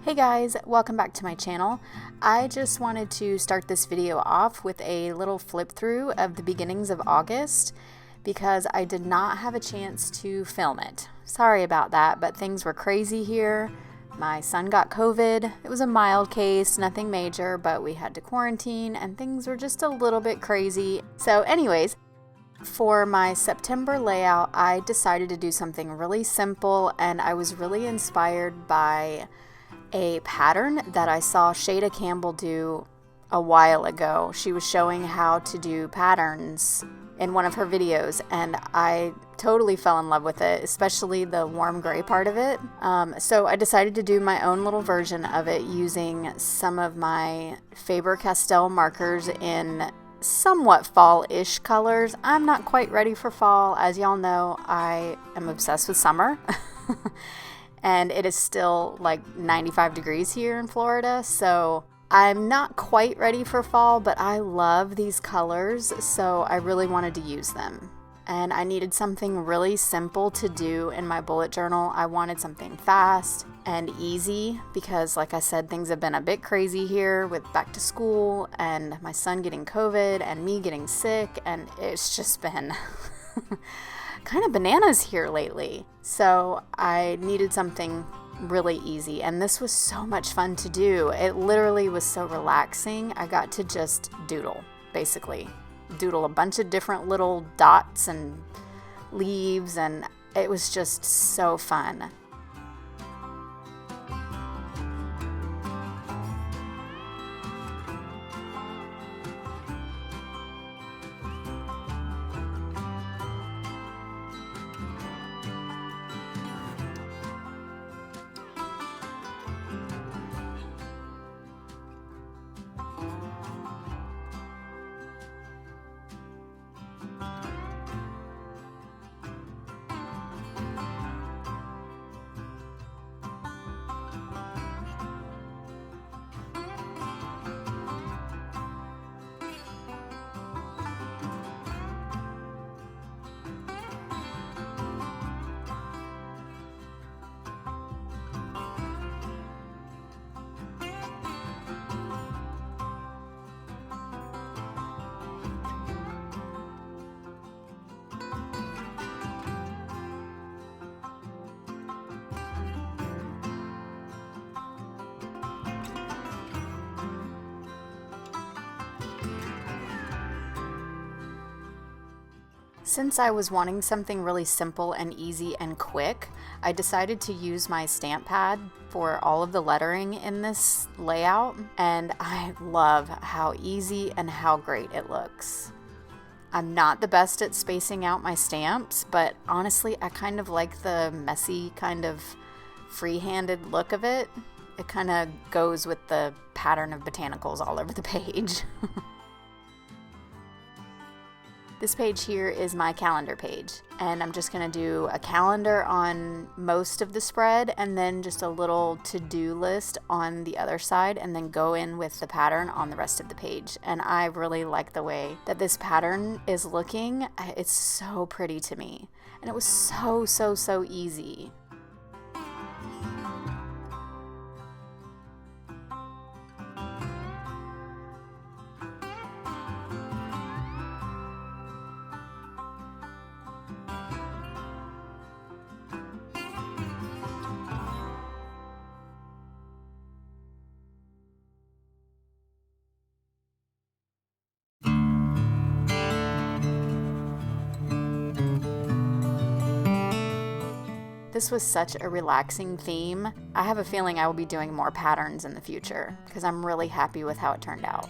Hey guys, welcome back to my channel. I just wanted to start this video off with a little flip through of the beginnings of August because I did not have a chance to film it. Sorry about that, but things were crazy here. My son got COVID. It was a mild case, nothing major, but we had to quarantine and things were just a little bit crazy. So anyways, for my September layout, I decided to do something really simple, and I was really inspired by a pattern that I saw Shada Campbell do a while ago. She was showing how to do patterns in one of her videos, and I totally fell in love with it, especially the warm gray part of it. So I decided to do my own little version of it using some of my Faber-Castell markers in somewhat fall-ish colors. I'm not quite ready for fall. As y'all know, I am obsessed with summer. And it is still like 95 degrees here in Florida, so I'm not quite ready for fall, but I love these colors, so I really wanted to use them. And I needed something really simple to do in my bullet journal. I wanted something fast and easy because, like I said, things have been a bit crazy here with back to school and my son getting COVID and me getting sick, and it's just been kind of bananas here lately. So I needed something really easy, and this was so much fun to do. It literally was so relaxing. I got to just doodle, basically. Doodle a bunch of different little dots and leaves, and it was just so fun. Since I was wanting something really simple and easy and quick, I decided to use my stamp pad for all of the lettering in this layout, and I love how easy and how great it looks. I'm not the best at spacing out my stamps, but honestly, I kind of like the messy, kind of free-handed look of it. It kind of goes with the pattern of botanicals all over the page. This page here is my calendar page, and I'm just going to do a calendar on most of the spread and then just a little to-do list on the other side, and then go in with the pattern on the rest of the page. And I really like the way that this pattern is looking. It's so pretty to me, and it was so easy. This was such a relaxing theme. I have a feeling I will be doing more patterns in the future because I'm really happy with how it turned out.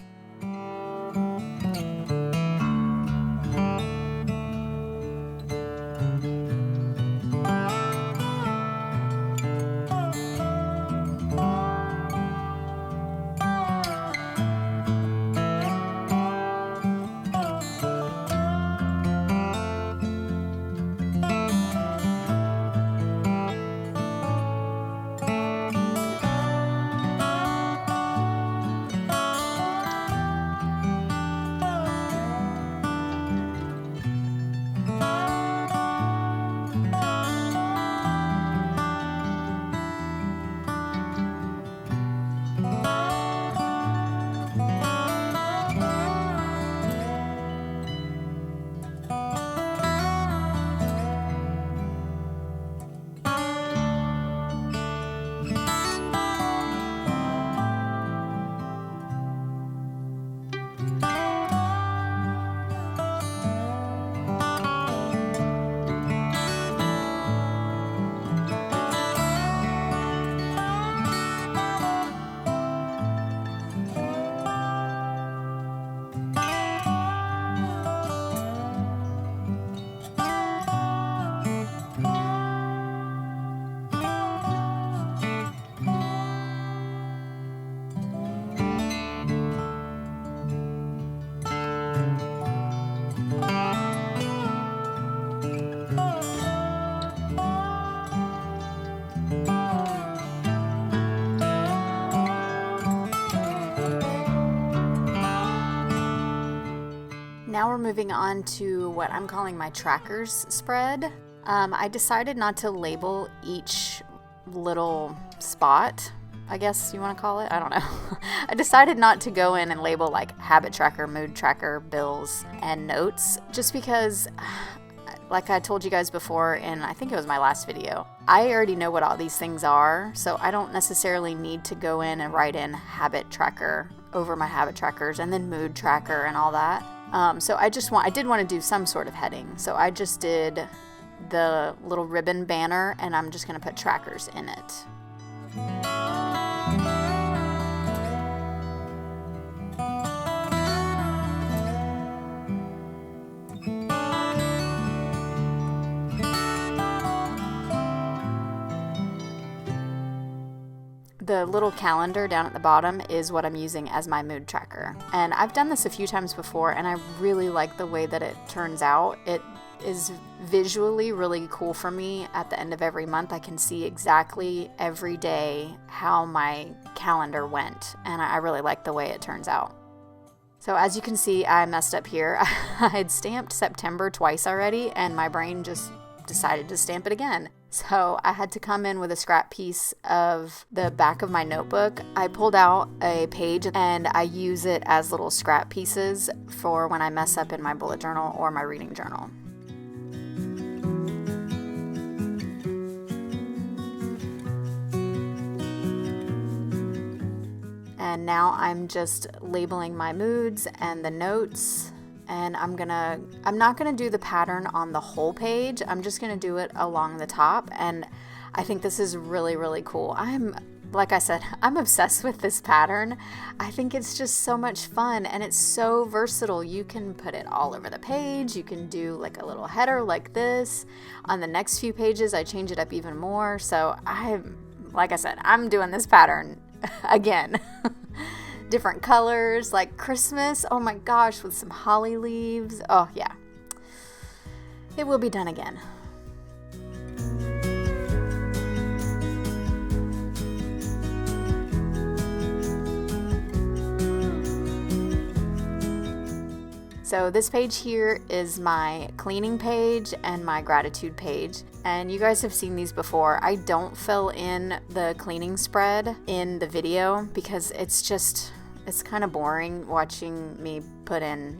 Now we're moving on to what I'm calling my trackers spread. I decided not to label each little spot, I guess you want to call it. I don't know. I decided not to go in and label like habit tracker, mood tracker, bills, and notes, just because, like I told you guys before, and I think it was my last video, I already know what all these things are, so I don't necessarily need to go in and write in habit tracker over my habit trackers and then mood tracker and all that. So I did want to do some sort of heading. So I just did the little ribbon banner, and I'm just going to put trackers in it. The little calendar down at the bottom is what I'm using as my mood tracker. And I've done this a few times before, and I really like the way that it turns out. It is visually really cool for me. At the end of every month, I can see exactly every day how my calendar went, and I really like the way it turns out. So as you can see, I messed up here. I had stamped September twice already, and my brain just decided to stamp it again. So I had to come in with a scrap piece of the back of my notebook. I pulled out a page and I use it as little scrap pieces for when I mess up in my bullet journal or my reading journal. And now I'm just labeling my moods and the notes. And I'm not gonna do the pattern on the whole page. I'm just gonna do it along the top. And I think this is really, really cool. Like I said, I'm obsessed with this pattern. I think it's just so much fun, and it's so versatile. You can put it all over the page. You can do like a little header like this. On the next few pages, I change it up even more. So like I said, I'm doing this pattern again. Different colors, like Christmas. Oh my gosh, with some holly leaves. Oh yeah, it will be done again. So this page here is my cleaning page and my gratitude page. And you guys have seen these before. I don't fill in the cleaning spread in the video because it's kind of boring watching me put in,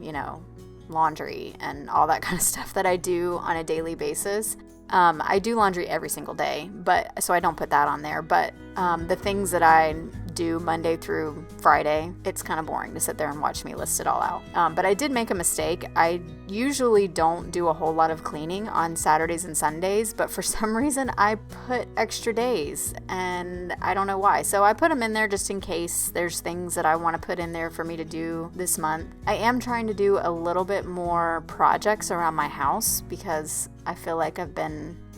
laundry and all that kind of stuff that I do on a daily basis. I do laundry every single day, so I don't put that on there. But the things that I do Monday through Friday, it's kind of boring to sit there and watch me list it all out. But I did make a mistake. I usually don't do a whole lot of cleaning on Saturdays and Sundays, but for some reason I put extra days, and I don't know why. So I put them in there just in case there's things that I want to put in there for me to do this month. I am trying to do a little bit more projects around my house because I feel like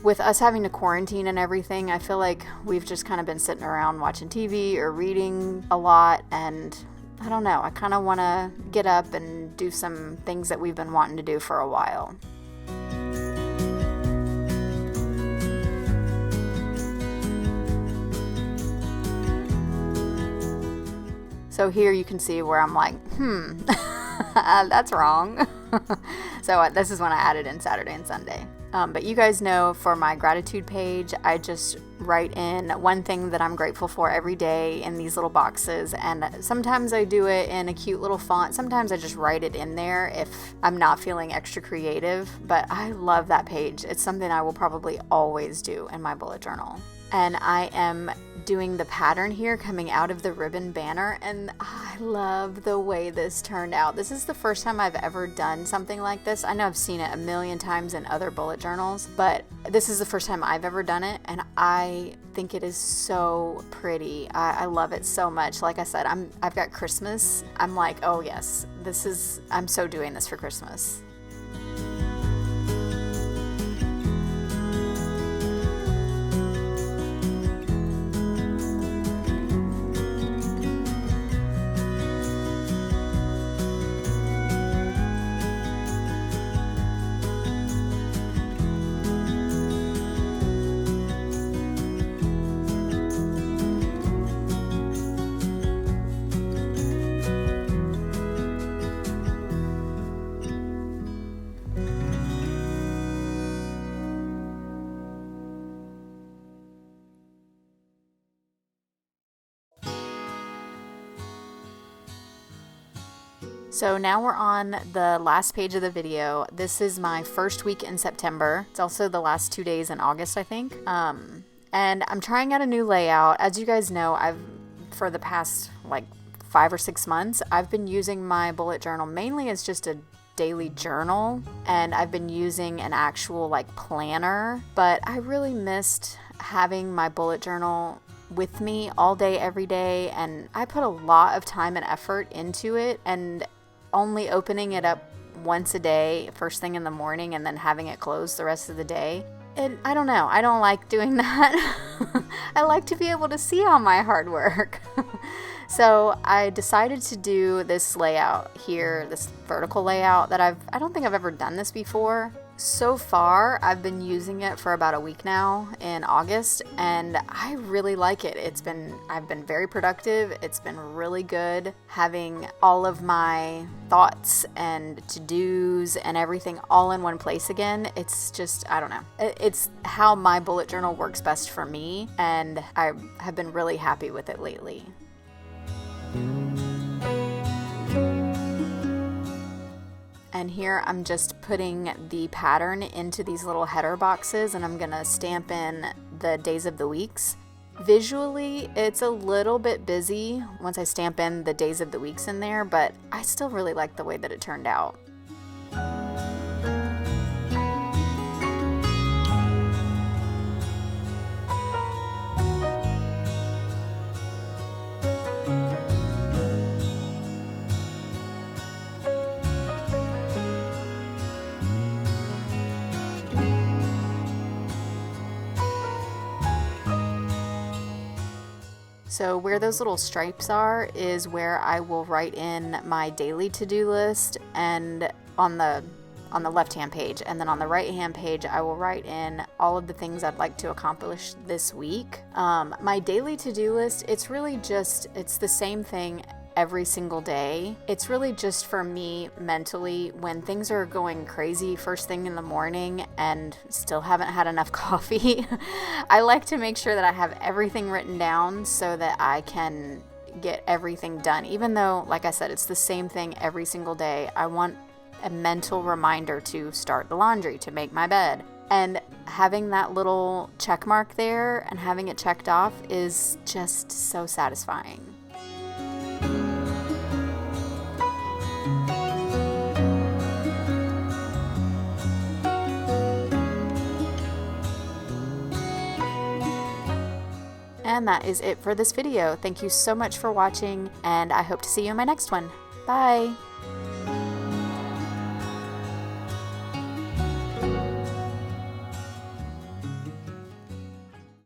with us having to quarantine and everything, I feel like we've just kind of been sitting around watching TV or reading a lot, and I don't know, I kind of want to get up and do some things that we've been wanting to do for a while. So here you can see where I'm like, that's wrong. So this is when I added in Saturday and Sunday. But you guys know, for my gratitude page, I just write in one thing that I'm grateful for every day in these little boxes. And sometimes I do it in a cute little font. Sometimes I just write it in there if I'm not feeling extra creative. But I love that page. It's something I will probably always do in my bullet journal. And I am doing the pattern here coming out of the ribbon banner, and I love the way this turned out. This is the first time I've ever done something like this. I know I've seen it a million times in other bullet journals, but this is the first time I've ever done it, and I think it is so pretty. I love it so much. Like I said, I've got Christmas. I'm like, oh yes, I'm so doing this for Christmas. So now we're on the last page of the video. This is my first week in September. It's also the last 2 days in August, I think. And I'm trying out a new layout. As you guys know, for the past like 5 or 6 months, I've been using my bullet journal mainly as just a daily journal, and I've been using an actual like planner, but I really missed having my bullet journal with me all day, every day, and I put a lot of time and effort into it, and only opening it up once a day, first thing in the morning, and then having it closed the rest of the day. And I don't know, I don't like doing that. I like to be able to see all my hard work. So I decided to do this layout here, this vertical layout that I don't think I've ever done this before. So far, I've been using it for about a week now in August, and I really like it. I've been very productive. It's been really good having all of my thoughts and to-dos and everything all in one place again. It's just, I don't know. It's how my bullet journal works best for me, and I have been really happy with it lately. And here I'm just putting the pattern into these little header boxes, and I'm gonna stamp in the days of the weeks. Visually, it's a little bit busy once I stamp in the days of the weeks in there, but I still really like the way that it turned out. So where those little stripes are is where I will write in my daily to-do list, and on the left-hand page, and then on the right-hand page I will write in all of the things I'd like to accomplish this week. My daily to-do list, it's the same thing every single day. It's really just for me mentally when things are going crazy first thing in the morning and still haven't had enough coffee. I like to make sure that I have everything written down so that I can get everything done. Even though, like I said, it's the same thing every single day, I want a mental reminder to start the laundry, to make my bed. And having that little check mark there and having it checked off is just so satisfying. And that is it for this video. Thank you so much for watching, and I hope to see you in my next one. Bye!